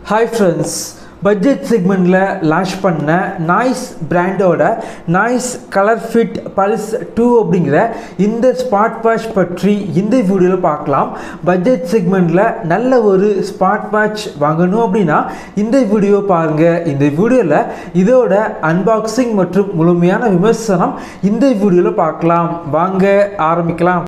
Hi friends, budget segment launch பண்ண nice brandோட nice ColorFit Pulse 2 அப்படிங்கிற இந்த ஸ்மார்ட் வாட்ச் பற்றி இந்த வீடியோல பார்க்கலாம். பட்ஜெட் செக்மெண்ட்ல நல்ல ஒரு ஸ்மார்ட் வாட்ச் வாங்கணும் அப்படின்னா இந்த வீடியோ பாருங்க. இந்த வீடியோல இதோட அன்பாக்சிங் மற்றும் முழுமையான விமர்சனம் இந்த வீடியோல பார்க்கலாம். வாங்க ஆரம்பிக்கலாம்.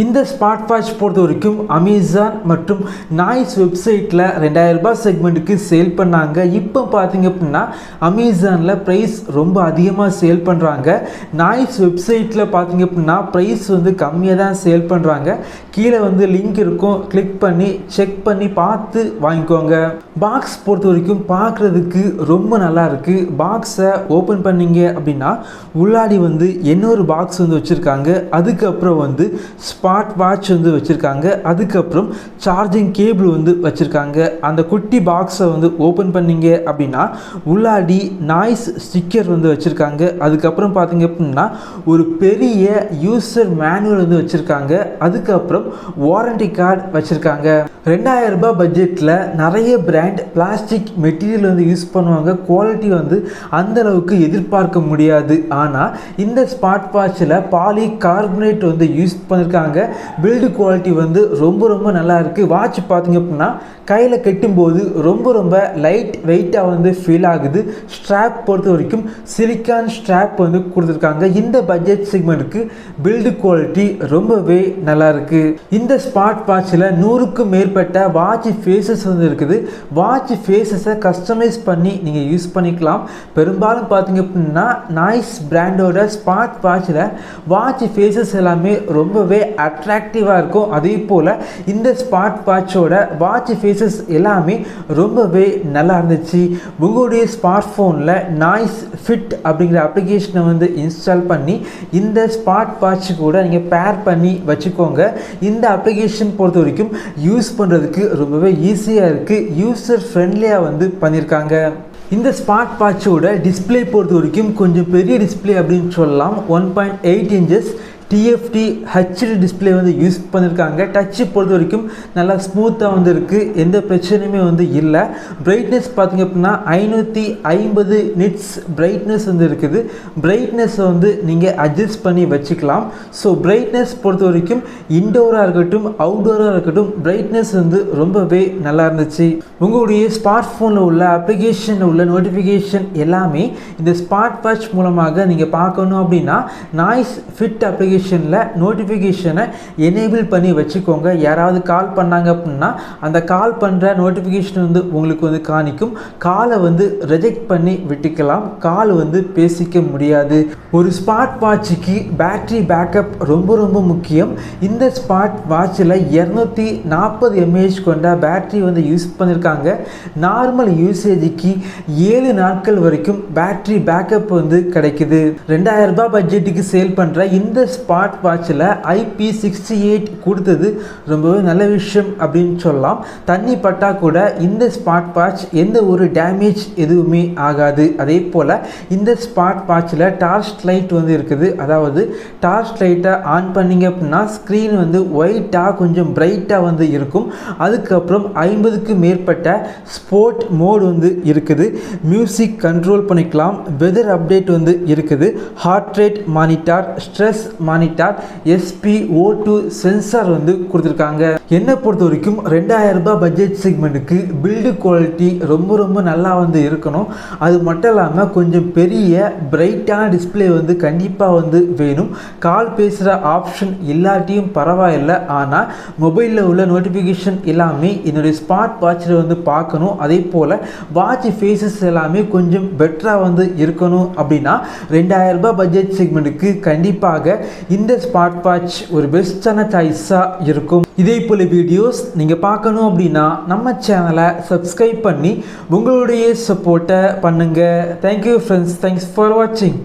இந்த ஸ்மார்ட் வாட்ச் பொறுத்த வரைக்கும் அமேசான் மற்றும் நாய்ஸ் வெப்சைட்டில் 2000 ரூபாய் செக்மெண்ட்டுக்கு சேல் பண்ணாங்க. இப்போ பார்த்தீங்க அப்படின்னா அமேசானில் ப்ரைஸ் ரொம்ப அதிகமாக சேல் பண்ணுறாங்க. நாய்ஸ் வெப்சைட்டில் பார்த்தீங்க அப்படின்னா ப்ரைஸ் கம்மியாக தான் சேல் பண்ணுறாங்க. கீழே லிங்க் இருக்கும், கிளிக் பண்ணி செக் பண்ணி பார்த்து வாங்கிக்கோங்க. பாக்ஸ் பொறுத்த வரைக்கும் பார்க்குறதுக்கு ரொம்ப நல்லா இருக்குது. பாக்ஸை ஓப்பன் பண்ணிங்க அப்படின்னா உள்ளாடி இன்னொரு பாக்ஸ் வச்சுருக்காங்க. அதுக்கப்புறம் ஸ்மார்ட் வாட்ச் வச்சுருக்காங்க. அதுக்கப்புறம் சார்ஜிங் கேபிள் வச்சுருக்காங்க. அந்த குட்டி பாக்ஸை ஓப்பன் பண்ணிங்க அப்படின்னா உள்ளாடி நாய்ஸ் ஸ்டிக்கர் வச்சுருக்காங்க. அதுக்கப்புறம் பார்த்தீங்க அப்படின்னா ஒரு பெரிய யூசர் மேனுவல் வச்சுருக்காங்க. அதுக்கப்புறம் வாரண்டி கார்டு வச்சுருக்காங்க. 2000 ரூபாய் பட்ஜெட்டில் நிறைய பிராண்ட் பிளாஸ்டிக் மெட்டீரியல் யூஸ் பண்ணுவாங்க. குவாலிட்டி அந்த அளவுக்கு எதிர்பார்க்க முடியாது. ஆனால் இந்த ஸ்மார்ட் வாட்சில் பாலி கார்பனேட் யூஸ் பண்ணியிருக்காங்க. பில்டு குவாலிட்டி ரொம்ப ரொம்ப நல்லா இருக்குது. வாட்ச் பார்த்தீங்க அப்படின்னா கையில் கட்டும்போது ரொம்ப லைட் வெயிட்டாக ஃபீல் ஆகுது. ஸ்ட்ராப் பொறுத்த வரைக்கும் சிலிக்கான் ஸ்ட்ராப் கொடுத்துருக்காங்க. இந்த பட்ஜெட் செக்மெண்ட்டுக்கு பில்டு குவாலிட்டி ரொம்பவே நல்லா இருக்குது. இந்த ஸ்மார்ட் வாட்சில் 100க்கும் மேற்பட்ட வாட்ச் ஃபேஸஸ் இருக்குது. வாட்ச் ஃபேஸஸை கஸ்டமைஸ் பண்ணி நீங்கள் யூஸ் பண்ணிக்கலாம். பெரும்பாலும் பார்த்தீங்க அப்படின்னா நாய்ஸ் பிராண்டோட ஸ்மார்ட் வாட்சில் வாட்ச் ஃபேஸஸ் எல்லாமே ரொம்பவே அட்ராக்டிவாக இருக்கும். அதே போல் இந்த ஸ்மார்ட் வாட்சோட வாட்ச் ஃபேஸஸ் எல்லாமே ரொம்பவே நல்லா இருந்துச்சு. உங்களுடைய ஸ்மார்ட் ஃபோனில் நாய்ஸ் ஃபிட் அப்படிங்கிற அப்ளிகேஷனை இன்ஸ்டால் பண்ணி இந்த ஸ்மார்ட் வாட்ச் கூட நீங்கள் பேர் பண்ணி வச்சுக்கோங்க. இந்த அப்ளிகேஷன் பொறுத்த வரைக்கும் யூஸ் பண்ணுறதுக்கு ரொம்பவே ஈஸியாக இருக்குது. யூசர் ஃப்ரெண்ட்லியாக பண்ணியிருக்காங்க. இந்த ஸ்மார்ட் வாட்சோட டிஸ்பிளே பொறுத்த வரைக்கும் கொஞ்சம் பெரிய டிஸ்பிளே அப்படின்னு சொல்லலாம். 1.8 inches TFT HD display use பண்ணியிருக்காங்க. டச்சு பொறுத்த வரைக்கும் நல்லா ஸ்மூத்தாக இருக்குது. எந்த பிரச்சனையுமே இல்லை. பிரைட்னஸ் பார்த்திங்க அப்படின்னா 550 நிட்ஸ் பிரைட்னஸ் இருக்குது. பிரைட்னஸை நீங்கள் அட்ஜஸ்ட் பண்ணி வச்சுக்கலாம். ஸோ பிரைட்னஸ் பொறுத்த வரைக்கும் இன்டோராக இருக்கட்டும் அவுட்டோராக இருக்கட்டும் பிரைட்னஸ் ரொம்பவே நல்லா இருந்துச்சு. உங்களுடைய ஸ்மார்ட் ஃபோனில் உள்ள அப்ளிகேஷனில் உள்ள நோட்டிஃபிகேஷன் எல்லாமே இந்த ஸ்மார்ட் வாட்ச் மூலமாக நீங்கள் பார்க்கணும் அப்படின்னா நாய்ஸ் ஃபிட் அப்ளிகேஷன் நோட்டிஃபிகேஷனை எனேபிள் பண்ணி வச்சுக்கோங்க. யாராவது கால் பண்ணாங்க அப்படின்னா அந்த கால் பண்ணுற நோட்டிஃபிகேஷன் உங்களுக்கு காணிக்கும். காலை ரிஜெக்ட் பண்ணி விட்டுக்கலாம். கால் பேசிக்க முடியாது. ஒரு ஸ்மார்ட் வாட்சுக்கு பேட்டரி பேக்கப் ரொம்ப முக்கியம். இந்த ஸ்மார்ட் வாட்சில் 240 mAh கொண்ட பேட்டரி யூஸ் பண்ணியிருக்காங்க. நார்மல் யூசேஜுக்கு 7 நாட்கள் வரைக்கும் பேட்டரி பேக்கப் கிடைக்குது. 2000 ரூபாய் பட்ஜெட்டுக்கு சேல் பண்ணுற இந்த ஸ்மார்ட் வாட்சில் IP68 கொடுத்தது ரொம்பவே நல்ல விஷயம் அப்படின்னு சொல்லலாம். தண்ணி பட்டா கூட இந்த ஸ்மார்ட் வாட்ச் எந்த ஒரு டேமேஜ் எதுவுமே ஆகாது. அதே போல் இந்த ஸ்மார்ட் வாட்சில் டார்ச் லைட் இருக்குது. அதாவது டார்ச் லைட்டை ஆன் பண்ணிங்க அப்படின்னா ஸ்க்ரீன் ஒயிட்டாக கொஞ்சம் பிரைட்டாக இருக்கும். அதுக்கப்புறம் 50க்கும் மேற்பட்ட ஸ்போர்ட் மோடு இருக்குது. மியூசிக் கண்ட்ரோல் பண்ணிக்கலாம். வெதர் அப்டேட் இருக்குது. Heart rate monitor, stress monitor, SpO2 sensor கொடுத்துருக்காங்க. என்னை பொறுத்த வரைக்கும் 2000 ரூபாய் பட்ஜெட் செக்மெண்ட்டுக்கு பில்டு குவாலிட்டி ரொம்ப நல்லா இருக்கணும். அது மட்டும் இல்லாமல் கொஞ்சம் பெரிய பிரைட்டான டிஸ்பிளே கண்டிப்பாக வேணும். கால் பேசுகிற ஆப்ஷன் இல்லாட்டியும் பரவாயில்லை. ஆனால் மொபைலில் உள்ள நோட்டிஃபிகேஷன் எல்லாமே என்னுடைய ஸ்மார்ட் வாட்சில் பார்க்கணும். அதே போல் வாட்ச் ஃபேஸஸ் எல்லாமே கொஞ்சம் பெட்டராக இருக்கணும். அப்படின்னா 2000 ரூபாய் பட்ஜெட் செக்மெண்ட்டுக்கு கண்டிப்பாக இந்த ஸ்மார்ட் வாட்ச் ஒரு பெஸ்டான சாய்ஸாக இருக்கும். இதே போல வீடியோஸ் நீங்கள் பார்க்கணும் அப்படின்னா நம்ம சேனலை சப்ஸ்கிரைப் பண்ணி உங்களுடைய சப்போர்ட்டை பண்ணுங்கள். Thank you friends. தேங்க்ஸ் ஃபார் வாட்சிங்.